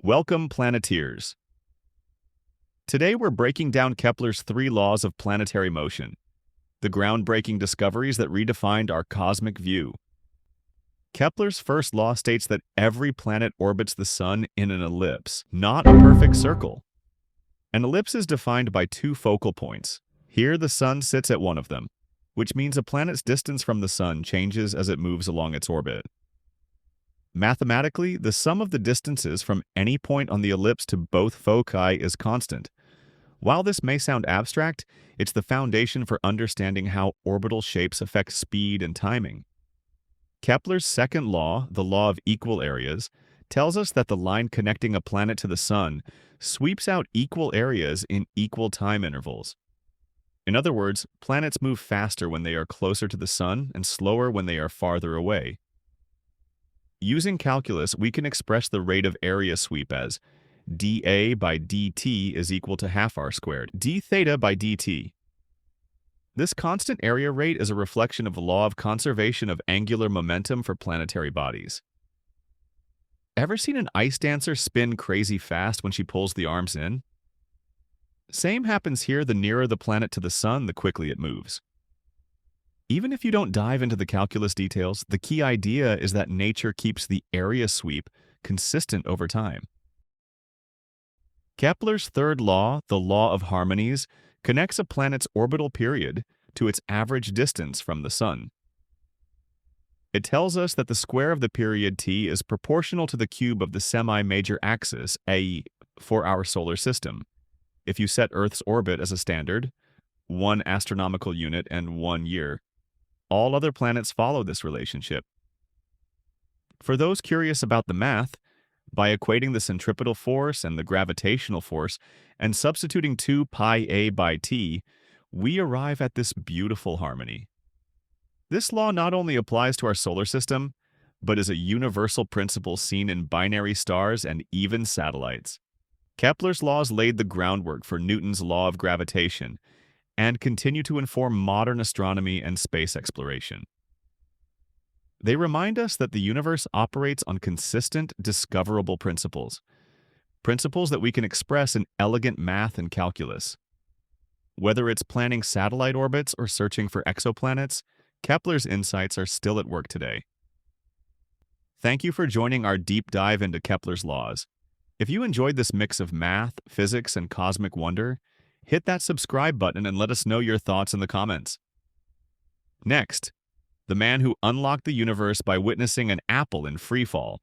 Welcome, Planeteers. Today we're breaking down Kepler's three laws of planetary motion, the groundbreaking discoveries that redefined our cosmic view. Kepler's first law states that every planet orbits the Sun in an ellipse, not a perfect circle. An ellipse is defined by two focal points. Here the Sun sits at one of them, which means a planet's distance from the Sun changes as it moves along its orbit. Mathematically, the sum of the distances from any point on the ellipse to both foci is constant. While this may sound abstract, it's the foundation for understanding how orbital shapes affect speed and timing. Kepler's second law, the law of equal areas, tells us that the line connecting a planet to the Sun sweeps out equal areas in equal time intervals. In other words, planets move faster when they are closer to the Sun and slower when they are farther away. Using calculus, we can express the rate of area sweep as dA by dt is equal to half r squared, d theta by dt. This constant area rate is a reflection of the law of conservation of angular momentum for planetary bodies. Ever seen an ice dancer spin crazy fast when she pulls the arms in? Same happens here. The nearer the planet to the Sun, the quickly it moves. Even if you don't dive into the calculus details, the key idea is that nature keeps the area sweep consistent over time. Kepler's third law, the law of harmonies, connects a planet's orbital period to its average distance from the Sun. It tells us that the square of the period t is proportional to the cube of the semi-major axis, AE, for our solar system. If you set Earth's orbit as a standard, 1 astronomical unit and 1 year, all other planets follow this relationship. For those curious about the math, by equating the centripetal force and the gravitational force and substituting 2 pi a by t, we arrive at this beautiful harmony. This law not only applies to our solar system, but is a universal principle seen in binary stars and even satellites. Kepler's laws laid the groundwork for Newton's law of gravitation and continue to inform modern astronomy and space exploration. They remind us that the universe operates on consistent, discoverable principles that we can express in elegant math and calculus. Whether it's planning satellite orbits or searching for exoplanets, Kepler's insights are still at work today. Thank you for joining our deep dive into Kepler's laws. If you enjoyed this mix of math, physics, and cosmic wonder, hit that subscribe button and let us know your thoughts in the comments. Next, the man who unlocked the universe by witnessing an apple in free fall